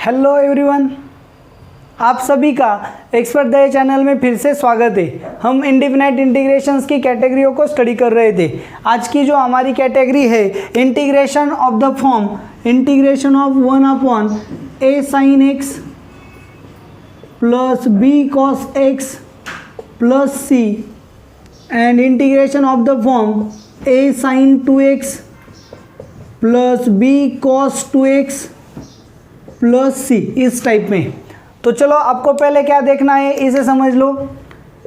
Hello everyone, आप सभी का एक्सपर्ट दया चैनल में फिर से स्वागत है। हम इंडिफिनाइट इंटीग्रेशंस की कैटेगरियों को स्टडी कर रहे थे। आज की जो हमारी कैटेगरी है integration of the form integration of 1 upon a sin x plus b cos x plus c and integration of the form a sin 2x plus b cos 2x plus C, इस type में। तो चलो आपको पहले क्या देखना है इसे समझ लो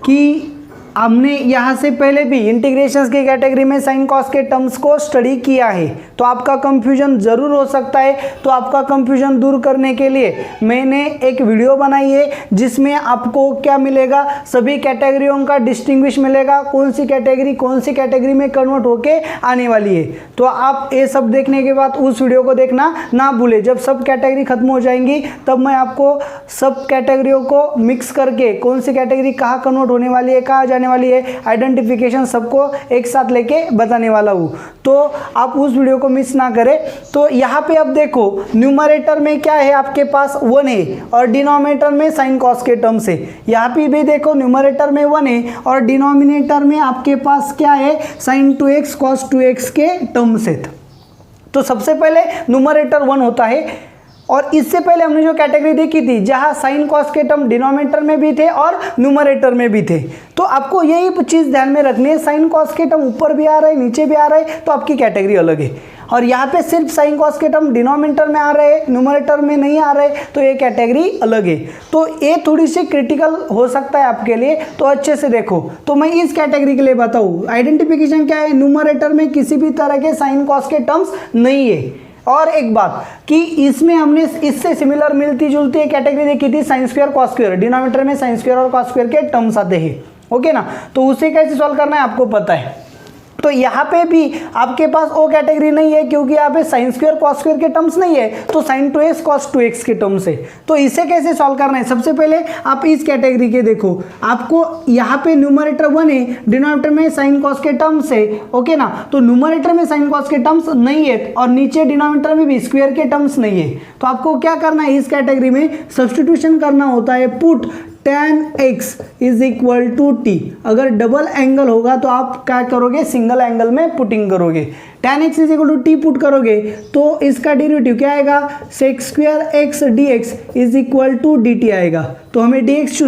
कि हमने यहाँ से पहले भी इंटीग्रेशंस की कैटेगरी में साइन कॉस के टर्म्स को स्टडी किया है, तो आपका कंफ्यूजन ज़रूर हो सकता है। तो आपका कंफ्यूजन दूर करने के लिए मैंने एक वीडियो बनाई है जिसमें आपको क्या मिलेगा, सभी कैटेगरियों का डिस्टिंग्विश मिलेगा, कौन सी कैटेगरी में कन्वर्ट होके आने वाली है। तो आप ये सब देखने के बाद उस वीडियो को देखना ना भूले। जब सब कैटेगरी खत्म हो जाएंगी तब मैं आपको सब कैटेगरियों को मिक्स करके कौन सी कैटेगरी कहाँ कन्वर्ट होने वाली है, कहाँ जाने वाली है, आइडेंटिफिकेशन सबको एक साथ लेके बताने वाला हूँ। तो आप उस वीडियो को मिस ना करें। तो यहाँ पे अब देखो न्यूमरेटर में क्या है, आपके पास 1 है और डिनोमिनेटर में साइन कॉस के टर्म्स है। यहाँ पे भी देखो न्यूमरेटर में 1 है और डिनोमिनेटर में आपके पास क्या है, साइन 2x कॉस 2x के टर्म्स है। तो सबसे पहले न्यूमरेटर 1 होता है और इससे पहले हमने जो कैटेगरी देखी थी जहां साइन कॉस के टर्म डिनोमिनेटर में भी थे और न्यूमरेटर में भी थे। तो आपको यही चीज़ ध्यान में रखनी है, साइन कॉस के टर्म ऊपर भी आ रहे हैं नीचे भी आ रहे हैं तो आपकी कैटेगरी अलग है। और यहाँ पे सिर्फ साइन कॉस के टर्म डिनोमिनेटर में आ रहे हैं, न्यूमरेटर में नहीं आ रहे, तो ये कैटेगरी अलग है। तो ये थोड़ी सी क्रिटिकल हो सकता है आपके लिए, तो अच्छे से देखो। तो मैं इस कैटेगरी के लिए बताऊँ, आइडेंटिफिकेशन क्या है, न्यूमरेटर में किसी भी तरह के साइन कॉस के टर्म्स नहीं है। और एक बात कि इसमें हमने इससे सिमिलर मिलती जुलती एक कैटेगरी देखी थी, sine square cos square. Denominator में साइन स्क्वायर और कॉस स्क्वायर के टर्म्स आते हैं, ओके ना। तो उसे कैसे सॉल्व करना है आपको पता है। तो यहाँ पे भी आपके पास वो कैटेगरी नहीं है क्योंकि यहाँ पे साइन स्क्वायर कॉस स्क्वायर के टर्म्स नहीं है, तो साइन 2x कॉस 2x के टर्म्स है। तो इसे कैसे सॉल्व करना है, सबसे पहले आप इस कैटेगरी के देखो, आपको यहाँ पे न्यूमरेटर 1 है, डिनोमिनेटर में साइन कॉस के टर्म्स है, ओके ना। तो न्यूमरेटर में साइन कॉस के टर्म्स नहीं है और नीचे डिनोमिनेटर में भी स्क्वायर के टर्म्स नहीं है। तो आपको क्या करना है, इस कैटेगरी में सब्स्टिट्यूशन करना होता है, put tan x is equal to T. अगर डबल एंगल होगा तो आप क्या करोगे, सिंगल एंगल में पुटिंग करोगे। tan x is equal to T put करोगे तो इसका डेरिवेटिव क्या आएगा, sec square X D x is equal to D T आएगा। तो हमें डी एक्स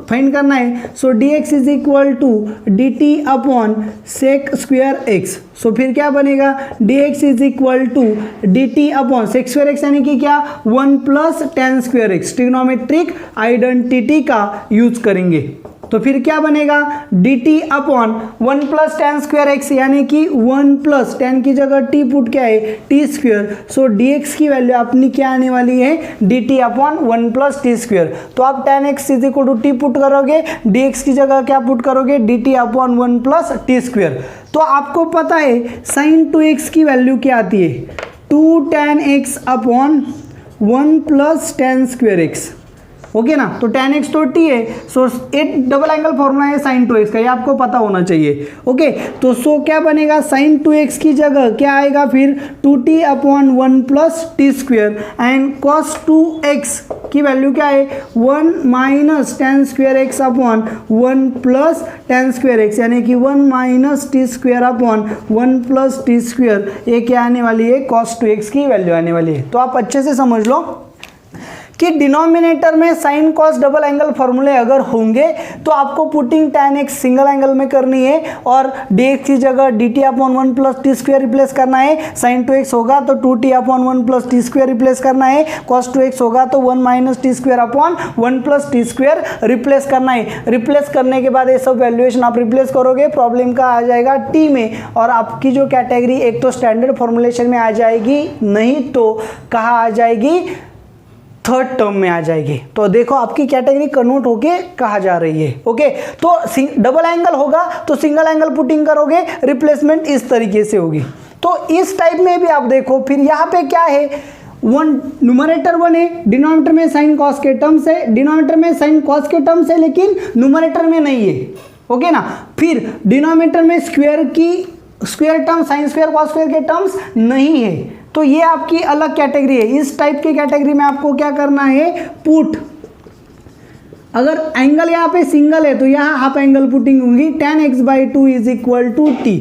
फाइंड करना है, so D x is equal to D T upon sec square X. So फिर क्या बनेगा, d x is equal to D T upon sec square x यानी कि क्या, 1 plus tan square x. Trigonometric identity का use करेंगे तो फिर क्या बनेगा, d T upon 1 plus tan square x यानी कि 1 प्लस tan की जगह टी पुट क्या है, t square. So D x की वैल्यू अपनी क्या आने वाली है, d T upon 1 plus t square. तो आप tan x is equal to T put करोगे, डी एक्स की जगह क्या पुट करोगे, d T upon 1 plus t square. तो आपको पता है साइन 2x की वैल्यू क्या आती है, 2 tan x upon 1 plus tan square x, okay ना। तो tan x तो t है, सो एक डबल एंगल फॉर्मूला है साइन 2x का, ये आपको पता होना चाहिए, ओके। तो सो क्या बनेगा, साइन 2x की जगह क्या आएगा फिर, 2t upon 1 plus t square and cos 2x की वैल्यू क्या है, 1 minus tan square x upon 1 plus tan square x यानी कि 1 minus T square upon 1 plus t square. ये क्या आने वाली है, कॉस 2x की वैल्यू आने वाली है। तो आप अच्छे से समझ लो कि डिनोमिनेटर में साइन कॉस डबल एंगल फॉर्मूले अगर होंगे तो आपको putting tan x single angle में करनी है और dx की जगह dt upon 1 plus t square replace करना है। साइन 2x होगा तो 2t upon 1 plus t square replace करना है। cos 2x होगा तो 1 minus T square upon 1 plus t square replace करना है। रिप्लेस करने के बाद ये सब वैल्यूएशन आप रिप्लेस करोगे, प्रॉब्लम का आ जाएगा t में और आपकी जो कैटेगरी एक तो स्टैंडर्ड फॉर्मुलेशन में आ जाएगी, नहीं तो कहाँ आ जाएगी, थर्ड टर्म में आ जाएगी। तो देखो आपकी कैटेगरी कन्वर्ट होके कहा जा रही है, ओके। तो डबल एंगल होगा तो सिंगल एंगल पुटिंग करोगे, रिप्लेसमेंट इस तरीके से होगी। तो इस टाइप में भी आप देखो, फिर यहाँ पे क्या है, न्यूमरेटर 1 है, डिनोमिनेटर में साइन कॉस के टर्म्स है, डिनोमिनेटर में साइन कॉस के टर्म्स है लेकिन न्यूमरेटर में नहीं है, ओके ना। फिर डिनोमिनेटर में square term sine square cos square के टर्म्स नहीं है, तो ये आपकी अलग कैटेगरी है। इस टाइप की कैटेगरी में आपको क्या करना है, पुट। अगर एंगल यहाँ पे सिंगल है तो यहाँ हाफ एंगल पुटिंग होगी, tan x/2 is equal to t।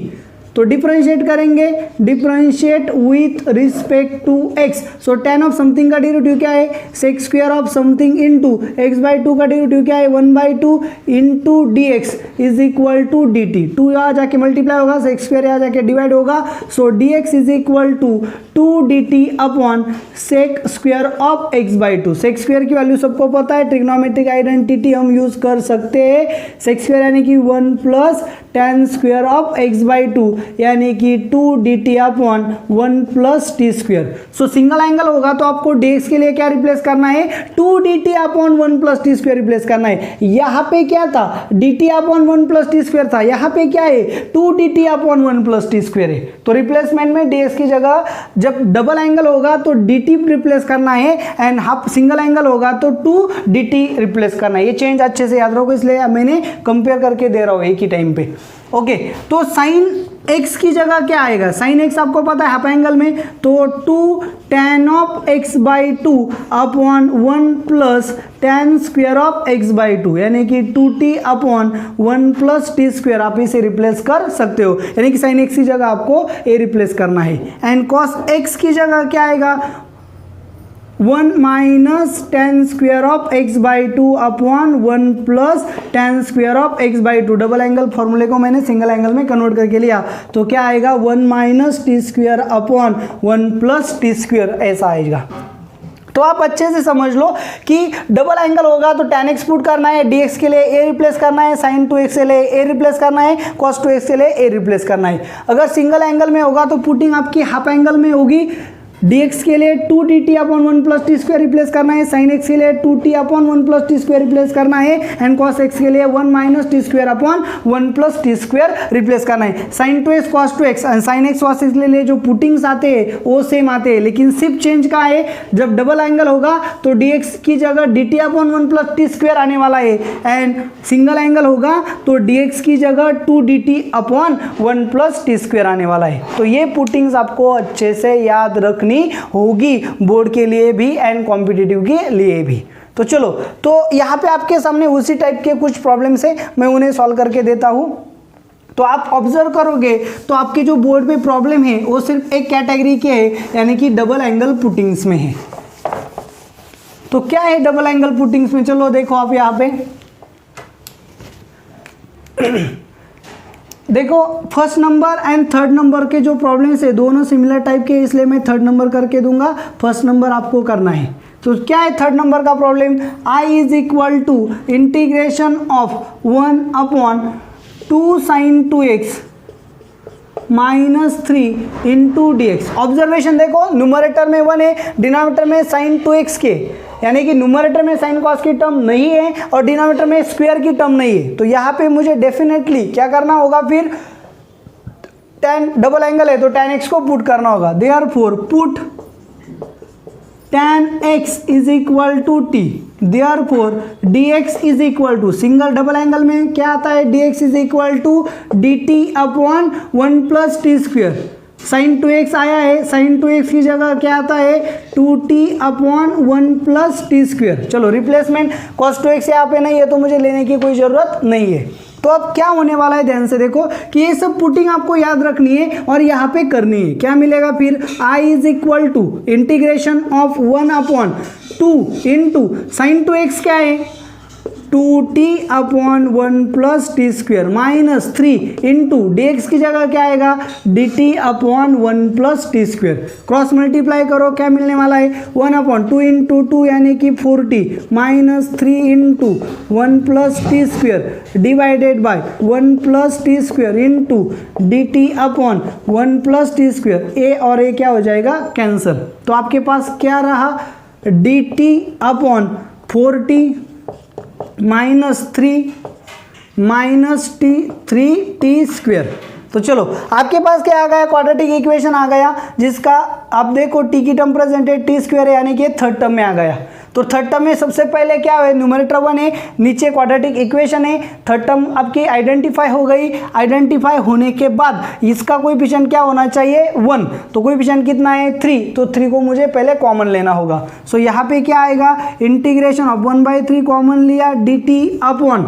तो डिफरेंशिएट करेंगे, differentiate with respect to x। So tan of something का डेरिवेटिव क्या है, sec square of something into x/2 का डेरिवेटिव क्या है, 1/2 into dx is equal to dt। 2 यहाँ जाके मल्टीप्लाई होगा, sec स्क्वायर यहाँ जाके डिवाइड होगा। So dx is equal to 2 dt upon sec square of x/2। sec square की वैल्यू सबको पता है, ट्रिग्नोमेट्रिक आइडेंटिटी हम यूज कर सकते हैं। sec स्क्वायर यानी कि 1 plus tan square of x/2 यानी कि 2 dt upon 1 plus t square. सो सिंगल एंगल होगा तो आपको dx के लिए क्या रिप्लेस करना है, 2 dt upon 1 plus t square replace करना है। यहाँ पे क्या था, dt upon 1 plus t square था, यहाँ पे क्या है, 2 dt upon 1 plus t square है। तो रिप्लेसमेंट में dx की जगह जब डबल एंगल होगा तो dt रिप्लेस करना है, एंड हाफ सिंगल एंगल होगा तो 2 dt रिप्लेस करना है। ये चेंज अच्छे से याद रखो, इसलिए मैंने कंपेयर करके दे रहा हूँ एक ही टाइम पे। ओके, तो साइन x की जगह क्या आएगा, साइन x आपको पता है हाफ एंगल में, तो 2 tan of x/2 upon 1 plus tan square of x/2 यानी कि 2t upon 1 plus t square आप इसे रिप्लेस कर सकते हो, यानी कि साइन x की जगह आपको a रिप्लेस करना है। एंड कॉस x की जगह क्या आएगा, 1 minus tan square of x/2 upon 1 plus tan square of x/2। Double angle फॉर्मूले को मैंने सिंगल एंगल में कन्वर्ट करके लिया, तो क्या आएगा, 1 minus T square upon 1 plus t square, ऐसा आएगा। तो आप अच्छे से समझ लो कि डबल एंगल होगा तो tan x पुट करना है, dx के लिए a रिप्लेस करना है, sin 2x के लिए a रिप्लेस करना है, cos 2x के लिए a रिप्लेस करना है। अगर सिंगल एंगल में होगा तो पुटिंग आपकी हाफ एंगल में होगी, dx के लिए 2 dt upon 1 plus t square replace करना है, sin x के लिए 2t upon 1 plus t square replace करना है, एंड cos x के लिए 1 minus T square upon 1 plus t square replace करना है। sin 2x cos 2x and sin x cos x के लिए जो पुटिंग्स आते हैं वो सेम आते हैं, लेकिन सिर्फ चेंज का है, जब डबल एंगल होगा तो dx की जगह dt upon 1 plus t square आने वाला है, एंड सिंगल एंगल होगा तो dx की जगह 2 dt upon 1 plus t square आने वाला है। तो ये पुटिंग्स आपको अच्छे से याद रखनी होगी, बोर्ड के लिए भी एंड कॉम्पिटिटिव के लिए भी। तो चलो, तो यहाँ पे आपके सामने उसी टाइप के कुछ प्रॉब्लम्स है, मैं उन्हें सॉल्व करके देता हूँ। तो आप ऑब्जर्व करोगे तो आपके जो बोर्ड पे प्रॉब्लम है वो सिर्फ एक कैटेगरी के है, यानी कि डबल एंगल पुटिंग्स में है। तो क्या है डबल एंगल पुटिंग्स में, चलो देखो आप यहाँ पे देखो, first number and third number के जो प्रॉब्लम्स है दोनों सिमिलर टाइप के, इसलिए मैं थर्ड नंबर करके दूंगा, फर्स्ट नंबर आपको करना है। तो क्या है थर्ड नंबर का problem, i is equal to integration of 1 upon 2 sin 2x minus 3 into dx। Observation देखो, न्यूमरेटर में 1 है, डिनोमिनेटर में sin 2x के, यानी कि न्यूमरेटर में साइन कॉस की टर्म नहीं है और डिनोमिनेटर में स्क्वायर की टर्म नहीं है। तो यहाँ पे मुझे डेफिनेटली क्या करना होगा, फिर tan डबल एंगल है तो tan x को पुट करना होगा, therefore put tan x is equal to t, therefore dx is equal to, single double angle में क्या आता है, dx is equal to dt upon 1 plus t square. sin 2x आया है, sin 2x की जगह क्या आता है, 2t upon 1 plus t square. चलो रिप्लेसमेंट, cos 2x यहाँ पे नहीं है तो मुझे लेने की कोई ज़रूरत नहीं है। तो अब क्या होने वाला है, ध्यान से देखो कि ये सब पुटिंग आपको याद रखनी है और यहाँ पे करनी है। क्या मिलेगा फिर, i is equal to integration of 1 upon 2 into sine 2x क्या है, 2t upon 1 plus t square minus 3 into dx की जगह क्या आएगा, dt upon 1 plus t square. Cross multiply करो, क्या मिलने वाला है, 1 अपॉन 2 इंटू 2 यानी कि 4t minus 3 into 1 plus t square divided by 1 plus t square into dt upon 1 plus t square. a और a क्या हो जाएगा, कैंसिल। तो आपके पास क्या रहा, dt upon 4t minus 3 minus three T square. तो चलो आपके पास क्या आ गया, क्वाड्रेटिक इक्वेशन आ गया, जिसका आप देखो t की टर्म प्रेजेंट है, टी स्क्वायर है यानी कि थर्ड टर्म में आ गया। तो थर्ड टर्म में सबसे पहले क्या है, न्यूमरेटर 1 है, नीचे क्वाड्रेटिक इक्वेशन है, थर्ड टर्म आपकी आइडेंटिफाई हो गई। आइडेंटिफाई होने के बाद इसका कोएफिशिएंट क्या होना चाहिए 1, तो कोएफिशिएंट कितना है 3, तो 3 को मुझे पहले कॉमन लेना होगा। सो यहाँ पे क्या आएगा, इंटीग्रेशन ऑफ 1/3 कॉमन लिया dt अपॉन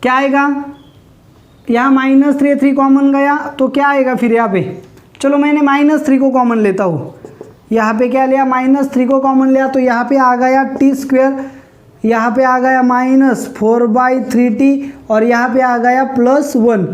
क्या आएगा, यहाँ -3 कॉमन गया तो क्या आएगा फिर यहाँ पे, चलो मैंने -3 को कॉमन लेता हूँ, यहाँ पे क्या लिया -3 को कॉमन लिया तो यहाँ पे आ गया t², यहाँ पे आ गया -4/3t और यहाँ पे आ गया +1।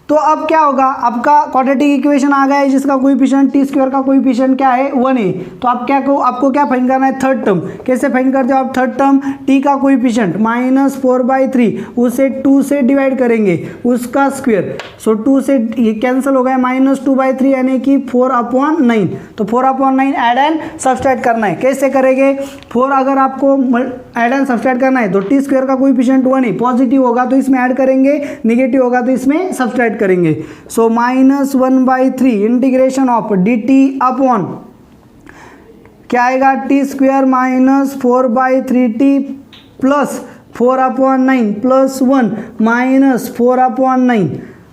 तो अब क्या होगा, आपका क्वाड्रेटिक इक्वेशन आ गया है जिसका कोएफिशिएंट t² का कोएफिशिएंट क्या है 1 है। तो आप क्या को आपको क्या फाइंड करना है, थर्ड टर्म। कैसे फाइंड करते हो आप थर्ड टर्म, t का कोएफिशिएंट -4/3 उसे 2 से डिवाइड करेंगे उसका स्क्वायर, सो 2 से ये कैंसिल हो गया, -2/3 यानी कि 4/9। तो 4/9 ऐड एंड सब्सट्रैक्ट करना है। कैसे करेंगे, 4 अगर आपको ऐड एंड सब्सट्रैक्ट करना है तो t² का कोएफिशिएंट 1 है, पॉजिटिव होगा तो इसमें ऐड करेंगे, नेगेटिव होगा तो इसमें सब्सट्रैक्ट करेंगे। सो -1/3 इंटीग्रेशन ऑफ dt अपॉन क्या आएगा t² -4/3t प्लस 4/9 प्लस 1 -4/9।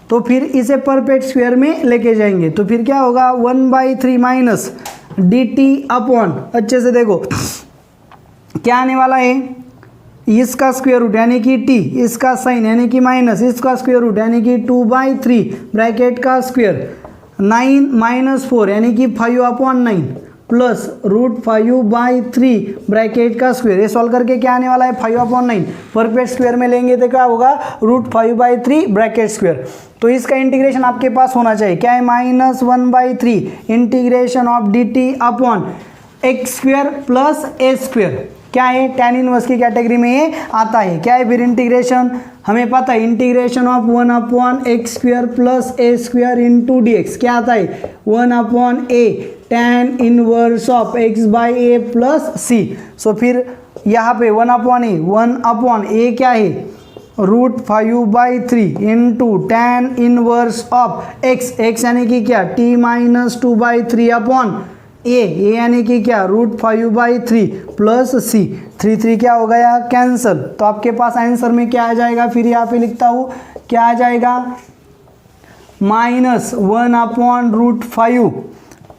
तो फिर इसे परफेक्ट स्क्वायर में लेके जाएंगे तो फिर क्या होगा 1/3 माइनस dt अपॉन, अच्छे से देखो क्या आने वाला है, इसका स्क्वायर रूट यानी कि t, इसका साइन यानी कि माइनस, इसका स्क्वायर रूट यानी कि 2/3 ब्रैकेट का स्क्वायर 9 - 4 यानी कि 5/9 प्लस √5/3 ब्रैकेट का स्क्वायर। ये सॉल्व करके क्या आने वाला है 5/9, परफेक्ट स्क्वायर में लेंगे तो क्या होगा √5/3 ब्रैकेट स्क्वायर। तो इसका इंटीग्रेशन आपके पास होना चाहिए, क्या है -1/3 integration of dt upon x² plus a², क्या है tan इनवर्स की कैटेगरी में ये आता है। क्या है फिर इंटीग्रेशन, हमें पता है integration of 1/x² plus a² into dx क्या आता है 1/a tan inverse of x/a plus c। सो फिर यहाँ पे 1/a क्या है √5/3 into tan inverse of x यानी कि क्या t-2/3 अपॉन ए यानी कि क्या √5/3 प्लस सी, 3 क्या हो गया कैंसल। तो आपके पास आंसर में क्या आ जाएगा, फिर यहाँ पे लिखता हूँ क्या आ जाएगा -1/√5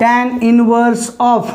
tan inverse of,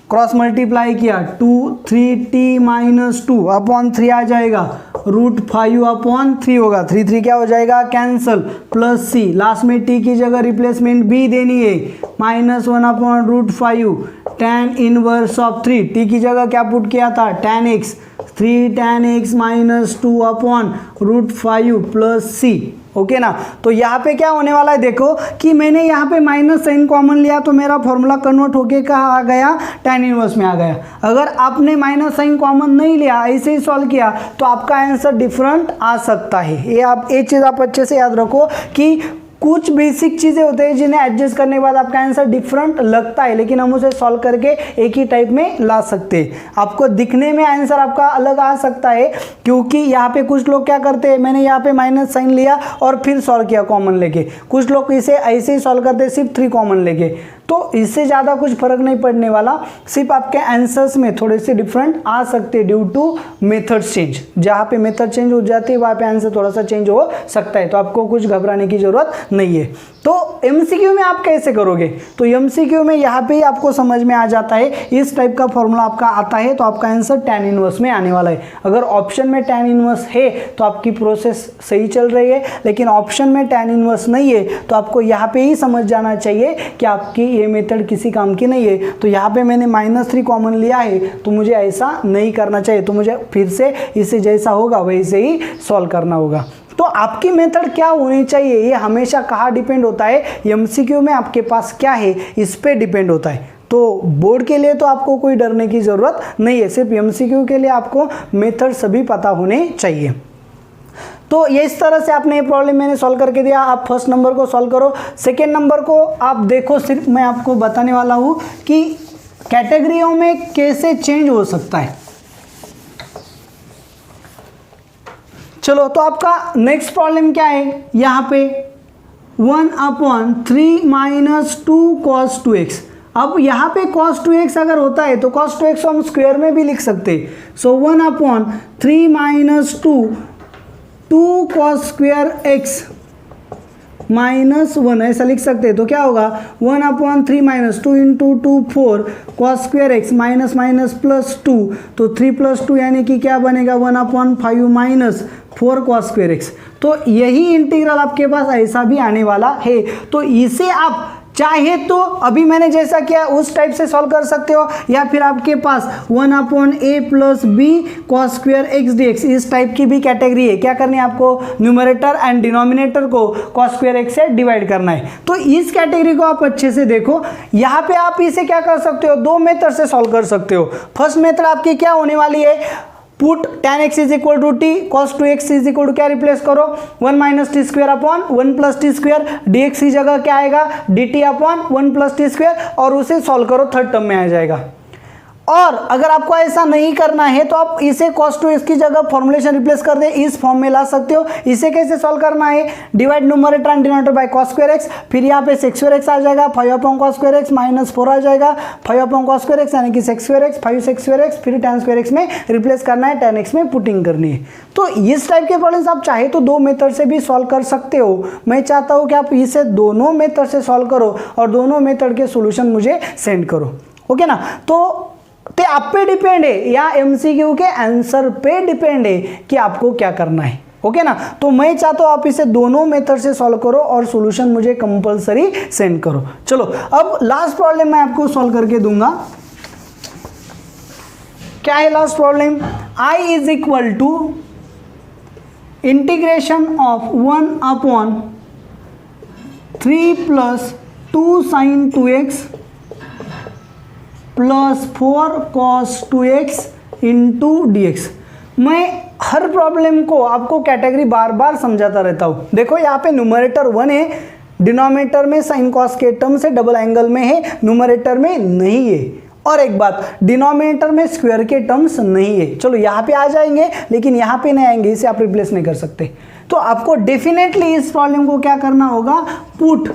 cross multiply किया 3t-2 अपॉन 3 आ जाएगा √5/3 होगा, 3 क्या हो जाएगा कैंसल, प्लस सी, लास्ट में t की जगह रिप्लेसमेंट b देनी है, -1/√5 tan इनवर्स ऑफ 3, t की जगह क्या पुट किया था tan x, 3 tan x -2/√5 plus सी। ओके ना। तो यहाँ पे क्या होने वाला है, देखो कि मैंने यहाँ पे माइनस साइन कॉमन लिया तो मेरा फॉर्मूला कन्वर्ट होके कहाँ आ गया tan इनवर्स में आ गया। अगर आपने माइनस साइन कॉमन नहीं लिया, ऐसे ही सॉल्व किया तो आपका आंसर डिफरेंट आ सकता है। ये आप एक चीज़ आप अच्छे से याद रखो कि कुछ बेसिक चीज़ें होते हैं जिन्हें एडजस्ट करने के बाद आपका आंसर डिफरेंट लगता है, लेकिन हम उसे सॉल्व करके एक ही टाइप में ला सकते हैं। आपको दिखने में आंसर आपका अलग आ सकता है, क्योंकि यहाँ पे कुछ लोग क्या करते हैं, मैंने यहाँ पे माइनस साइन लिया और फिर सॉल्व किया कॉमन लेके, कुछ लोग इसे ऐसे ही सॉल्व करते हैं सिर्फ 3 कॉमन लेके। तो इससे ज़्यादा कुछ फर्क नहीं पड़ने वाला, सिर्फ आपके आंसर्स में थोड़े से डिफरेंट आ सकते हैं ड्यू टू मेथड चेंज। जहाँ पे मेथड चेंज हो जाती है वहाँ पे आंसर थोड़ा सा चेंज हो सकता है, तो आपको कुछ घबराने की ज़रूरत नहीं है। तो एमसीक्यू में आप कैसे करोगे, तो एमसीक्यू में यहाँ पे ही आपको समझ में आ जाता है, इस टाइप का फॉर्मूला आपका आता है तो आपका आंसर tan इनवर्स में आने वाला है। अगर ऑप्शन में tan इनवर्स है तो आपकी प्रोसेस सही चल रही है, लेकिन ऑप्शन में tan इनवर्स नहीं है तो आपको यहाँ पे ही समझ जाना चाहिए कि आपकी ये मेथड किसी काम की नहीं है। तो यहाँ पे मैंने -3 कॉमन लिया है तो मुझे ऐसा नहीं करना चाहिए, तो मुझे फिर से इसे जैसा होगा वैसे ही सॉल्व करना होगा। तो आपकी मेथड क्या होनी चाहिए ये हमेशा कहाँ डिपेंड होता है, एमसीक्यू में आपके पास क्या है इस पे डिपेंड होता है। तो बोर्ड के लिए तो आपको कोई डरने की ज़रूरत नहीं है, सिर्फ एमसीक्यू के लिए आपको मेथड सभी पता होने चाहिए। तो ये इस तरह से आपने ये प्रॉब्लम मैंने सॉल्व करके दिया। आप फर्स्ट नंबर को सॉल्व करो, सेकेंड नंबर को आप देखो। सिर्फ मैं आपको बताने वाला हूँ कि कैटेगरियों में कैसे चेंज हो सकता है। चलो, तो आपका नेक्स्ट प्रॉब्लम क्या है, यहाँ पे 1/3 - 2 cos 2x। अब यहाँ पे cos 2x अगर होता है तो cos 2x को हम स्क्वायर में भी लिख सकते हैं। सो 1/3 minus 2 cos square x minus 1 ऐसा लिख सकते हैं। तो क्या होगा 1/3 minus 2 into 2 4 cos square x minus minus plus 2, तो 3 + 2 यानी कि क्या बनेगा 1/5 माइनस 4 cos स्क्वायर x। तो यही इंटीग्रल आपके पास ऐसा भी आने वाला है। तो इसे आप चाहे तो अभी मैंने जैसा किया उस टाइप से सॉल्व कर सकते हो, या फिर आपके पास 1/a + b cos square x dx इस टाइप की भी कैटेगरी है। क्या करनी है आपको, न्यूमरेटर एंड डिनोमिनेटर को cos स्क्वायर x से डिवाइड करना है। तो इस कैटेगरी को आप अच्छे से देखो। यहाँ पे आप इसे क्या कर सकते हो, दो मेथड से सॉल्व कर सकते हो। फर्स्ट मेथड आपकी क्या होने वाली है, put tan x is equal to t, cos 2x is equal to क्या रिप्लेस करो 1 minus T square upon 1 plus t square, dx की जगह क्या आएगा dt upon 1 plus t square, और उसे सॉल्व करो, थर्ड टर्म में आ जाएगा। और अगर आपको ऐसा नहीं करना है तो आप इसे cos 2x की जगह फॉर्मुलेशन रिप्लेस कर दे, इस फॉर्म में ला सकते हो। इसे कैसे सॉल्व करना है, divide numerator and denominator by cos square x, फिर यहाँ पे sec स्क्वायर x आ जाएगा, 5/cos स्क्वायर x माइनस 4 आ जाएगा, 5/cos स्क्वायर x यानी कि sec square x, 5 sec square x, फिर tan स्क्वायर x में रिप्लेस करना है, tan x में पुटिंग करनी है। तो इस टाइप के प्रॉब्लम्स आप चाहे तो दो मेथड से भी सॉल्व कर सकते हो। मैं चाहता हूँ कि आप इसे दोनों मेथड से सॉल्व करो और दोनों मेथड के सोल्यूशन मुझे सेंड करो, ओके ना। तो आप पे डिपेंड है या एमसीक्यू के आंसर पे डिपेंड है कि आपको क्या करना है, ओके ना। तो मैं चाहता हूं आप इसे दोनों मेथड से सॉल्व करो और सॉल्यूशन मुझे कंपलसरी सेंड करो। चलो अब लास्ट प्रॉब्लम मैं आपको सॉल्व करके दूंगा। क्या है last problem, I is equal to integration of 1/3 + 2 sin 2x plus 4 cos 2x into dx। मैं हर प्रॉब्लम को आपको कैटेगरी बार बार समझाता रहता हूँ। देखो यहाँ पे न्यूमरेटर 1 है, डिनोमिनेटर में साइन कॉस के टर्म से डबल एंगल में है, न्यूमरेटर में नहीं है। और एक बात, डिनोमिनेटर में स्क्वायर के टर्म्स नहीं है। चलो यहाँ पे आ जाएंगे लेकिन यहाँ पे नहीं आएंगे, इसे आप रिप्लेस नहीं कर सकते। तो आपको डेफिनेटली इस प्रॉब्लम को क्या करना होगा, put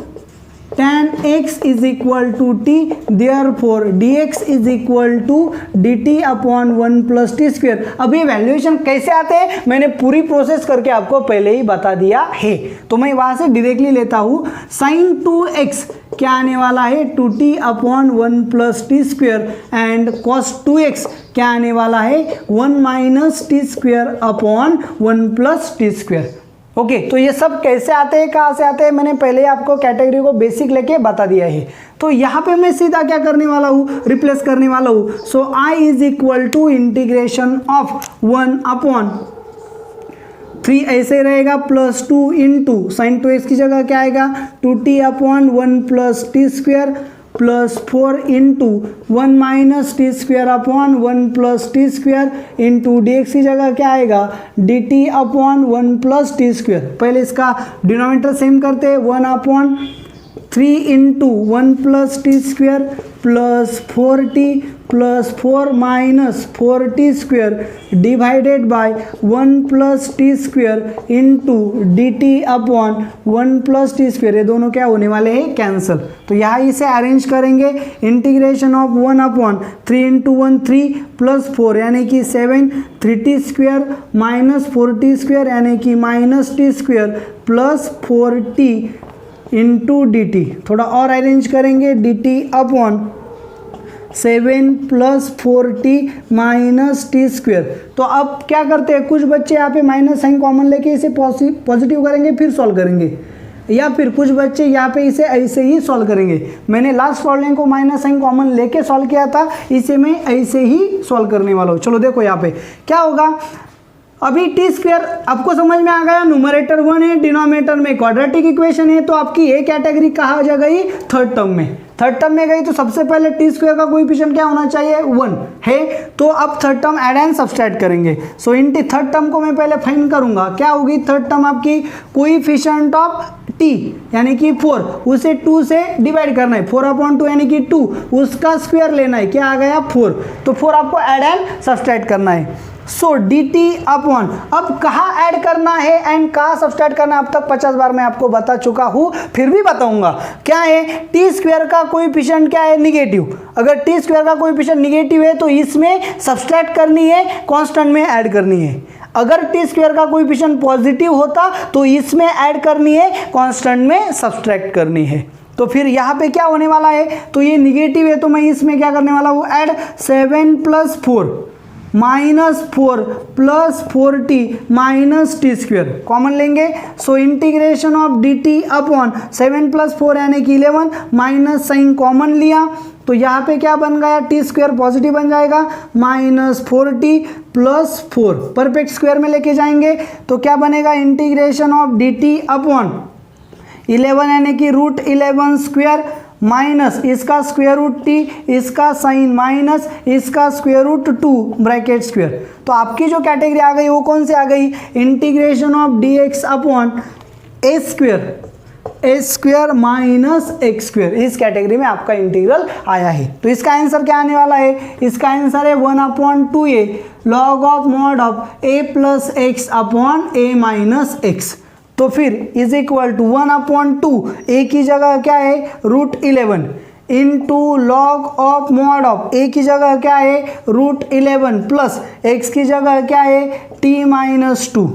tan x is equal to t, therefore dx is equal to dt upon 1 plus t square. अब ये वैल्यूएशन कैसे आते हैं मैंने पूरी प्रोसेस करके आपको पहले ही बता दिया है, तो मैं वहां से डायरेक्टली लेता हूं। sin 2x क्या आने वाला है 2t upon 1 plus t square, and cos 2x क्या आने वाला है 1 minus T square upon 1 plus t square. Okay, तो ये सब कैसे आते हैं, कहाँ से आते हैं, मैंने पहले आपको कैटेगरी को बेसिक लेके बता दिया है। तो यहाँ पे मैं सीधा क्या करने वाला हूँ, रिप्लेस करने वाला हूँ। So I is equal to integration of 1/3 ऐसे रहेगा प्लस 2 इंटू साइन 2x की जगह क्या आएगा 2t upon 1 plus t square plus 4 into 1 minus T square upon 1 plus t square into dx की जगह क्या आएगा dt upon 1 plus t square. पहले इसका डिनोमिनेटर सेम करते हैं, 1/3 into 1 plus t square plus 4t plus 4 minus 4t square divided by 1 plus t square into dt upon 1 plus t square. ये दोनों क्या होने वाले हैं, कैंसल। तो यहाँ इसे अरेंज करेंगे, इंटीग्रेशन ऑफ 1/3 इंटू 1 3 प्लस 4 यानी कि 7, 3t square minus 4t square यानी कि minus T square plus 4t into dt। थोड़ा और अरेंज करेंगे, dt upon 7 plus 4t minus T square. तो अब क्या करते हैं, कुछ बच्चे यहाँ पे माइनस साइन कॉमन लेके इसे पॉजिटिव करेंगे फिर सॉल्व करेंगे, या फिर कुछ बच्चे यहाँ पे इसे ऐसे ही सॉल्व करेंगे। मैंने लास्ट प्रॉब्लम को माइनस साइन कॉमन लेके सॉल्व किया था, इसे मैं ऐसे ही सॉल्व करने वाला हूँ। चलो देखो यहाँ पे क्या होगा, अभी टी स्क्वायर आपको समझ में आ गया, न्यूमरेटर 1 है, डिनोमिनेटर में क्वाड्रेटिक इक्वेशन है, तो आपकी ये कैटेगरी कहाँ जा गई, थर्ड टर्म में। थर्ड टर्म में गई तो सबसे पहले टी स्क्वायर का कोएफिशिएंट क्या होना चाहिए 1 है, तो अब third term add and subtract करेंगे। सो इन थर्ड टर्म को मैं पहले फाइंड करूंगा, क्या होगी थर्ड टर्म आपकी कोएफिशिएंट ऑफ टी यानी कि 4, उसे 2 से डिवाइड करना है, 4/2 यानी कि 2, उसका स्क्वायर लेना है, क्या आ गया 4, तो 4 आपको ऐड एंड सब्सट्रैक्ट करना है। सो dt अपॉन, अब कहाँ ऐड करना है एंड कहाँ सब्सट्रैक्ट करना है अब तक 50 बार मैं आपको बता चुका हूँ, फिर भी बताऊंगा। क्या है, टी स्क्वायर का कोएफिशिएंट क्या है, निगेटिव। अगर टी स्क्वायर का कोएफिशिएंट निगेटिव है तो इसमें सब्सट्रैक्ट करनी है, कांस्टेंट में ऐड करनी है। अगर टी स्क्वायर का कोएफिशिएंट पॉजिटिव होता तो इसमें ऐड करनी है, कांस्टेंट में सब्सट्रैक्ट करनी है। तो फिर यहाँ पे क्या होने वाला है, तो ये निगेटिव है तो मैं इसमें क्या करने वाला हूँ, add 7 + 4 -4 + 4t minus T square common लेंगे। So integration of dt upon 7 + 4 यानी कि 11 माइनस साइन कॉमन लिया तो यहाँ पे क्या बन गया, टी स्क्वायर पॉजिटिव बन जाएगा, -4t + 4 परफेक्ट स्क्वायर में लेके जाएंगे तो क्या बनेगा, इंटीग्रेशन ऑफ dt अपॉन 11 यानी कि √11² माइनस इसका स्क्वायर रूट t, इसका साइन माइनस इसका स्क्वायर रूट 2 ब्रैकेट स्क्वायर। तो आपकी जो कैटेगरी आ गई वो कौन सी आ गई, integration of dx upon a² minus x²। इस कैटेगरी में आपका इंटीग्रल आया है। तो इसका आंसर क्या आने वाला है, इसका आंसर है 1/2a log of mod of a + x upon a - x। तो फिर इज इक्वल टू 1/2, a की जगह क्या है, √11 into log of mod of a की जगह क्या है, √11 प्लस x की जगह क्या है, t - 2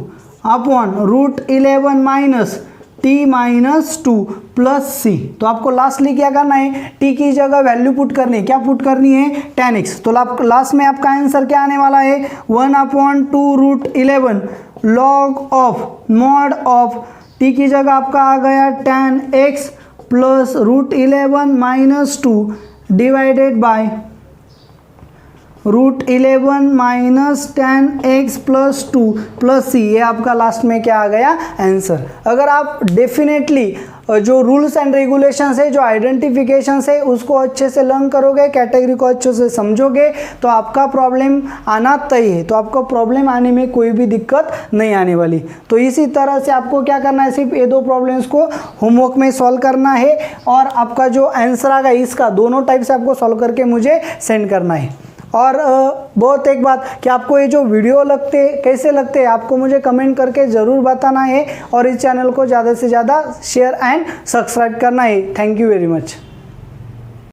upon √11 minus t - 2 plus c। तो आपको लास्टली क्या करना है, t की जगह वैल्यू पुट करनी है, क्या पुट करनी है, tan x। तो लास्ट में आपका आंसर क्या आने वाला है, 1/2 √11 log of mod of t की जगह आपका आ गया tan x plus √11 minus 2 divided by √11 minus tan x plus 2 plus c। ये आपका लास्ट में क्या आ गया, आंसर। अगर आप डेफिनेटली जो रूल्स एंड रेगुलेशंस है, जो आइडेंटिफिकेशंस है उसको अच्छे से लर्न करोगे, कैटेगरी को अच्छे से समझोगे तो आपका प्रॉब्लम आना तय है। तो आपको प्रॉब्लम आने में कोई भी दिक्कत नहीं आने वाली। तो इसी तरह से आपको क्या करना है, सिर्फ ये 2 प्रॉब्लम्स को होमवर्क में सॉल्व करना है और आपका जो आंसर आएगा इसका दोनों टाइप से आपको सॉल्व करके मुझे सेंड करना है। और बहुत एक बात कि आपको ये जो वीडियो कैसे लगते हैं आपको मुझे कमेंट करके ज़रूर बताना है और इस चैनल को ज़्यादा से ज़्यादा शेयर एंड सब्सक्राइब करना है। Thank you very much.